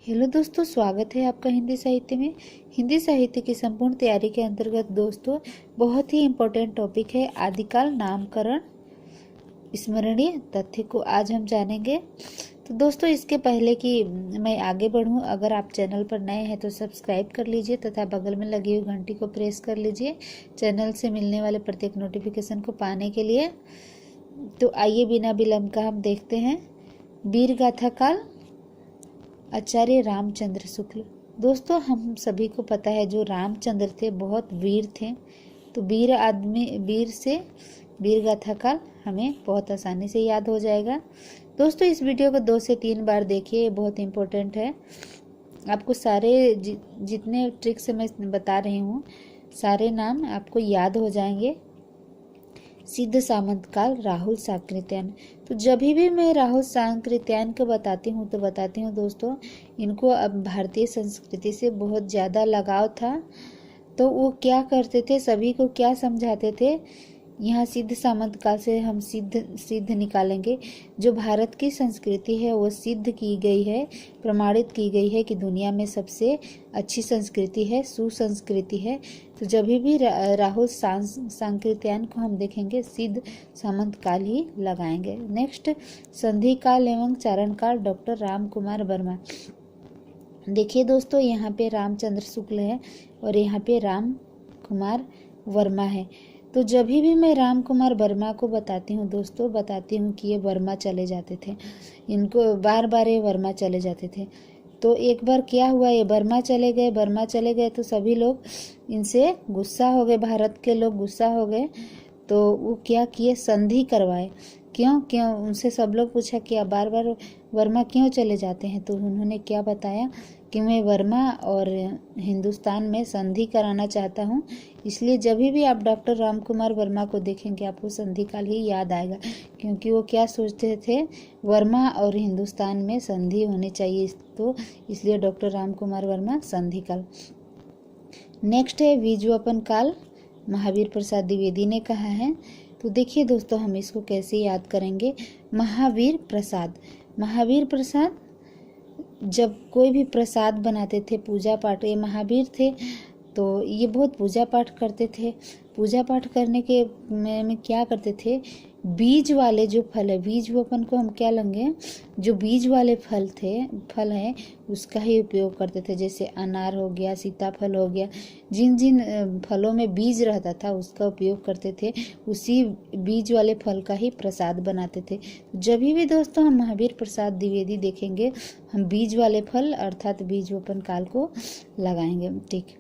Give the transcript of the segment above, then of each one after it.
Hello दोस्तों, स्वागत है आपका हिंदी साहित्य में। हिंदी साहित्य की संपूर्ण तैयारी के अंतर्गत दोस्तों बहुत ही इम्पोर्टेंट टॉपिक है आदिकाल नामकरण स्मरणीय तथ्य को आज हम जानेंगे। तो दोस्तों इसके पहले कि मैं आगे बढ़ूं, अगर आप चैनल पर नए हैं तो सब्सक्राइब कर लीजिए तथा बगल में लगी हुई घंटी को प्रेस कर लीजिए चैनल से मिलने वाले प्रत्येक नोटिफिकेशन को पाने के लिए। तो आइए बिना विलंब का हम देखते हैं वीर गाथा काल आचार्य रामचंद्र शुक्ल। दोस्तों हम सभी को पता है जो रामचंद्र थे बहुत वीर थे, तो वीर आदमी वीर से वीर गाथा काल हमें बहुत आसानी से याद हो जाएगा। दोस्तों इस वीडियो को 2 से 3 बार देखिए, ये बहुत इम्पोर्टेंट है। आपको सारे जितने ट्रिक्स मैं बता रही हूँ सारे नाम आपको याद हो जाएंगे। सिद्ध सामंत काल राहुल सांकृत्यायन। तो जब भी मैं राहुल सांकृत्यायन को बताती हूँ दोस्तों, इनको अब भारतीय संस्कृति से बहुत ज़्यादा लगाव था। तो वो क्या करते थे, सभी को क्या समझाते थे, यहाँ सिद्ध सामंत काल से हम सिद्ध निकालेंगे। जो भारत की संस्कृति है वो सिद्ध की गई है, प्रमाणित की गई है कि दुनिया में सबसे अच्छी संस्कृति है, सुसंस्कृति है। तो जब भी राहुल सांकृत्यायन को हम देखेंगे सिद्ध सामंत काल ही लगाएंगे। नेक्स्ट संधि काल एवं चारण काल डॉक्टर राम कुमार वर्मा। देखिए दोस्तों यहाँ पे रामचंद्र शुक्ल है और यहाँ पे राम कुमार वर्मा है। तो जब भी मैं राम कुमार वर्मा को बताती हूँ दोस्तों, बताती हूँ कि ये वर्मा चले जाते थे, इनको बार बार ये वर्मा चले जाते थे। तो एक बार क्या हुआ, ये वर्मा चले गए तो सभी लोग इनसे गुस्सा हो गए, भारत के लोग गुस्सा हो गए। तो वो क्या किए, संधि करवाए। क्यों उनसे सब लोग पूछा कि आप बार बार वर्मा क्यों चले जाते हैं, तो उन्होंने क्या बताया कि मैं वर्मा और हिंदुस्तान में संधि कराना चाहता हूँ। इसलिए जब भी आप डॉक्टर राम कुमार वर्मा को देखेंगे आपको संधि काल ही याद आएगा, क्योंकि वो क्या सोचते थे, वर्मा और हिंदुस्तान में संधि होनी चाहिए, तो इसलिए डॉक्टर राम कुमार वर्मा संधि काल। नेक्स्ट है विजयपन काल, महावीर प्रसाद द्विवेदी ने कहा है। तो देखिए दोस्तों हम इसको कैसे याद करेंगे। महावीर प्रसाद जब कोई भी प्रसाद बनाते थे, पूजा पाठ, ये महावीर थे तो ये बहुत पूजा पाठ करते थे। पूजा पाठ करने के में क्या करते थे, बीज वाले जो फल है, बीज वपन को हम क्या लेंगे, जो बीज वाले फल है उसका ही उपयोग करते थे। जैसे अनार हो गया, सीताफल हो गया, जिन फलों में बीज रहता था उसका उपयोग करते थे, उसी बीज वाले फल का ही प्रसाद बनाते थे। जब भी दोस्तों हम महावीर प्रसाद द्विवेदी देखेंगे हम बीज वाले फल अर्थात बीज वपन काल को लगाएंगे। ठीक,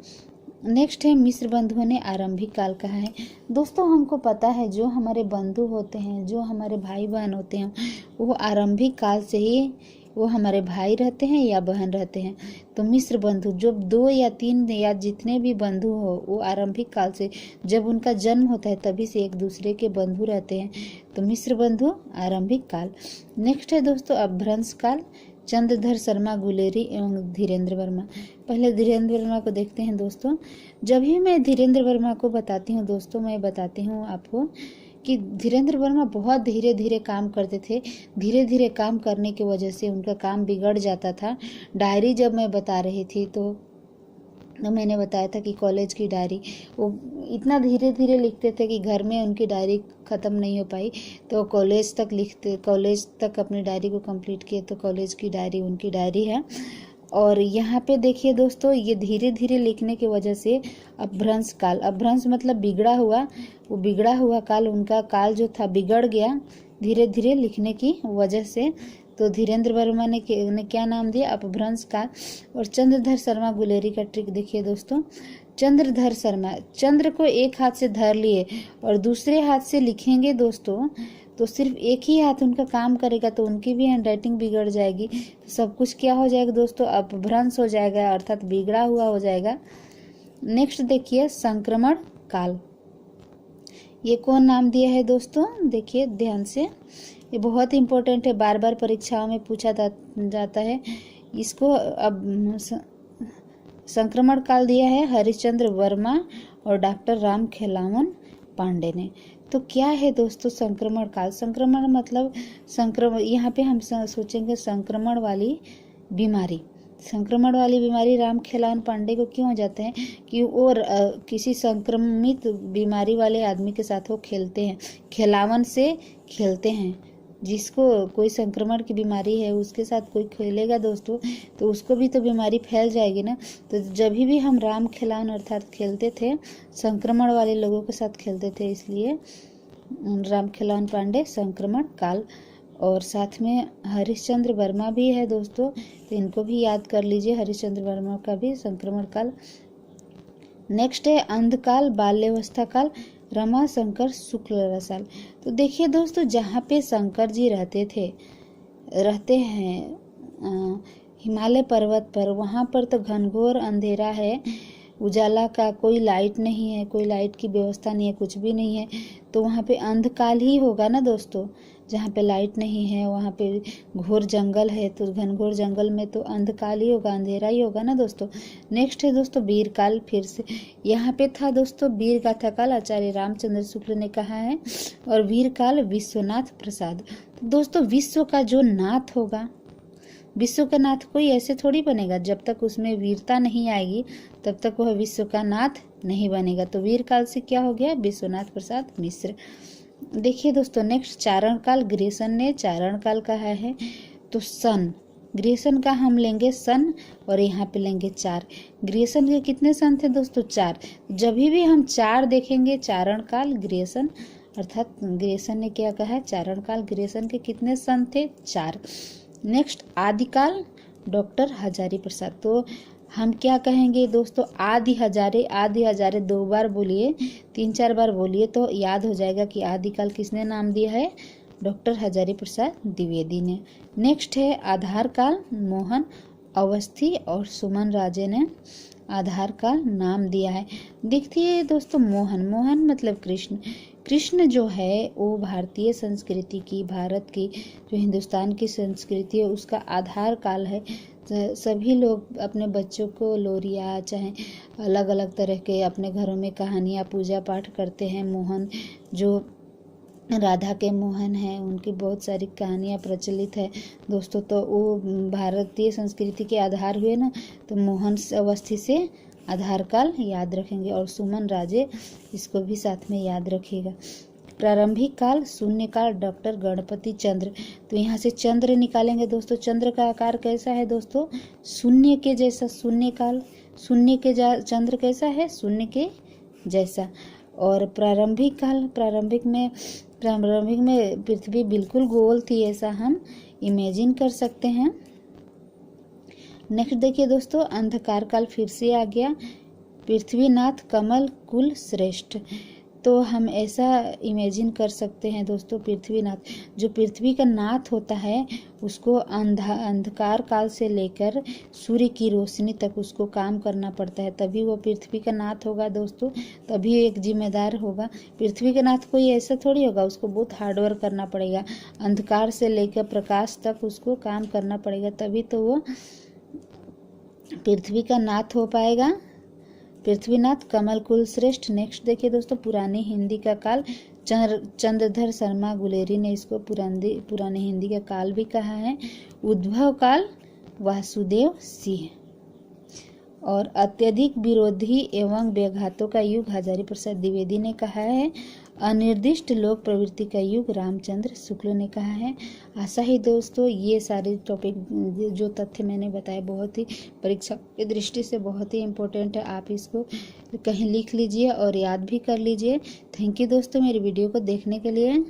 नेक्स्ट है मिस्र बंधुओं ने आरंभिक काल कहा है। दोस्तों हमको पता है जो हमारे बंधु होते हैं, जो हमारे भाई बहन होते हैं, वो आरंभिक काल से ही वो हमारे भाई रहते हैं या बहन रहते हैं। तो मिस्र बंधु जो 2 या 3 या जितने भी बंधु हो वो आरंभिक काल से, जब उनका जन्म होता है तभी से एक दूसरे के बंधु रहते हैं। तो मिस्र बंधु आरंभिक काल। नेक्स्ट है दोस्तों अपभ्रंश काल, चंद्रधर शर्मा गुलेरी एवं धीरेन्द्र वर्मा। पहले धीरेन्द्र वर्मा को देखते हैं दोस्तों। जब भी मैं धीरेन्द्र वर्मा को बताती हूँ दोस्तों, मैं बताती हूँ आपको कि धीरेन्द्र वर्मा बहुत धीरे धीरे काम करते थे। धीरे धीरे काम करने की वजह से उनका काम बिगड़ जाता था। डायरी जब मैं बता रही थी तो मैंने बताया था कि कॉलेज की डायरी वो इतना धीरे धीरे लिखते थे कि घर में उनकी डायरी ख़त्म नहीं हो पाई, तो कॉलेज तक अपनी डायरी को कंप्लीट किए। तो कॉलेज की डायरी उनकी डायरी है। और यहाँ पे देखिए दोस्तों ये धीरे धीरे लिखने की वजह से अपभ्रंश काल, अपभ्रंश मतलब बिगड़ा हुआ, वो बिगड़ा हुआ काल, उनका काल जो था बिगड़ गया धीरे धीरे लिखने की वजह से। तो धीरेन्द्र वर्मा ने क्या नाम दिया, अपभ्रंश काल। और चंद्रधर शर्मा गुलेरी का ट्रिक देखिए दोस्तों। चंद्रधर शर्मा, चंद्र को एक हाथ से धर लिए और दूसरे हाथ से लिखेंगे दोस्तों, तो सिर्फ एक ही हाथ उनका काम करेगा तो उनकी भी हैंडराइटिंग बिगड़ जाएगी। तो सब कुछ क्या हो जाएगा दोस्तों, अपभ्रंश हो जाएगा अर्थात बिगड़ा हुआ हो जाएगा। नेक्स्ट देखिए संक्रमण काल, ये कौन नाम दिया है दोस्तों, देखिए ध्यान से, ये बहुत इंपॉर्टेंट है, बार बार परीक्षाओं में पूछा जाता है इसको। अब संक्रमण काल दिया है हरिश्चंद्र वर्मा और डॉक्टर राम खेलावन पांडे ने। तो क्या है दोस्तों संक्रमण काल, संक्रमण मतलब संक्रमण, यहाँ पे हम सोचेंगे संक्रमण वाली बीमारी, संक्रमण वाली बीमारी राम खिलावन पांडे को क्यों हो जाते हैं कि वो किसी संक्रमित बीमारी वाले आदमी के साथ वो खेलते हैं, खिलावन से खेलते हैं। जिसको कोई संक्रमण की बीमारी है उसके साथ कोई खेलेगा दोस्तों तो उसको भी तो बीमारी फैल जाएगी ना। तो जब भी हम राम खिलावन अर्थात खेलते थे संक्रमण वाले लोगों के साथ खेलते थे, इसलिए राम खिलावन पांडे संक्रमण काल। और साथ में हरिश्चंद्र वर्मा भी है दोस्तों, तो इनको भी याद कर लीजिए, हरिश्चंद्र वर्मा का भी संक्रमण काल। नेक्स्ट है अंधकाल, बाल्यावस्था काल, रमा शंकर शुक्ल रसाल। तो देखिए दोस्तों, जहाँ पे शंकर जी रहते हैं हिमालय पर्वत पर, वहाँ पर तो घनघोर अंधेरा है, उजाला का कोई लाइट नहीं है, कोई लाइट की व्यवस्था नहीं है, कुछ भी नहीं है, तो वहाँ पे अंधकाल ही होगा ना दोस्तों। जहाँ पे लाइट नहीं है वहाँ पे घोर जंगल है, तो घनघोर जंगल में तो अंधकाल ही होगा, अंधेरा ही होगा ना दोस्तों। नेक्स्ट है दोस्तों वीर काल। फिर से यहाँ पे था दोस्तों वीर गाथा काल, आचार्य रामचंद्र शुक्ल ने कहा है। और वीर काल विश्वनाथ प्रसाद। तो दोस्तों विश्व का जो नाथ होगा, विश्व का नाथ कोई ऐसे थोड़ी बनेगा, जब तक उसमें वीरता नहीं आएगी तब तक वह विश्व का नाथ नहीं बनेगा। तो वीर काल से क्या हो गया, विश्वनाथ प्रसाद मिश्र। देखिए दोस्तों नेक्स्ट चारण काल। ग्रेसन ने चारण काल कहा है, तो सन, ग्रेसन का हम लेंगे सन और यहाँ पे लेंगे 4। ग्रेसन के कितने सन थे दोस्तों, 4। जब भी हम 4 देखेंगे चारण काल ग्रेसन, अर्थात ग्रेसन ने क्या कहा है, चारण काल ग्रेसन के कितने सन थे, 4। नेक्स्ट आदिकाल, डॉक्टर हजारी प्रसाद। तो हम क्या कहेंगे दोस्तों, आदि हजारे 2 बार बोलिए, 3-4 बार बोलिए तो याद हो जाएगा कि आदिकाल किसने नाम दिया है, डॉक्टर हजारी प्रसाद द्विवेदी ने। नेक्स्ट है आधार काल, मोहन अवस्थी और सुमन राजे ने आधार काल नाम दिया है। देखिए दोस्तों मोहन मतलब कृष्ण जो है वो भारतीय संस्कृति की, भारत की जो हिंदुस्तान की संस्कृति है उसका आधार काल है। सभी लोग अपने बच्चों को लोरिया चाहे अलग अलग तरह के अपने घरों में कहानियाँ पूजा पाठ करते हैं। मोहन जो राधा के मोहन हैं उनकी बहुत सारी कहानियाँ प्रचलित है दोस्तों, तो वो भारतीय संस्कृति के आधार हुए ना, तो मोहन अवस्थी से आधार काल याद रखेंगे। और सुमन राजे इसको भी साथ में याद रखिएगा। प्रारंभिक काल, शून्य काल, डॉक्टर गणपति चंद्र। तो यहाँ से चंद्र निकालेंगे दोस्तों, चंद्र का आकार कैसा है दोस्तों, शून्य के जैसा, शून्य काल, शून्य के चंद्र कैसा है, शून्य के जैसा। और प्रारंभिक काल, प्रारंभिक में पृथ्वी बिल्कुल गोल थी, ऐसा हम इमेजिन कर सकते हैं। नेक्स्ट देखिए दोस्तों अंधकार काल फिर से आ गया, पृथ्वीनाथ कमल कुल श्रेष्ठ। तो हम ऐसा इमेजिन कर सकते हैं दोस्तों, पृथ्वीनाथ जो पृथ्वी का नाथ होता है उसको अंधकार काल से लेकर सूर्य की रोशनी तक उसको काम करना पड़ता है, तभी वो पृथ्वी का नाथ होगा दोस्तों, तभी एक जिम्मेदार होगा। पृथ्वी का नाथ कोई ऐसा थोड़ी होगा, उसको बहुत हार्डवर्क करना पड़ेगा, अंधकार से लेकर प्रकाश तक उसको काम करना पड़ेगा, तभी तो वो पृथ्वी का नाथ हो पाएगा। पृथ्वीनाथ कमल कुल श्रेष्ठ। नेक्स्ट देखिए दोस्तों पुरानी हिंदी का काल, चंद्रधर शर्मा गुलेरी ने इसको पुरानी हिंदी का काल भी कहा है। उद्भव काल, वासुदेव सिंह। और अत्यधिक विरोधी एवं व्याघातों का युग, हजारी प्रसाद द्विवेदी ने कहा है। अनिर्दिष्ट लोक प्रवृत्ति का युग, रामचंद्र शुक्ल ने कहा है। आशा ही दोस्तों ये सारे टॉपिक जो तथ्य मैंने बताए बहुत ही परीक्षा की दृष्टि से बहुत ही इम्पोर्टेंट है, आप इसको कहीं लिख लीजिए और याद भी कर लीजिए। थैंक यू दोस्तों मेरी वीडियो को देखने के लिए।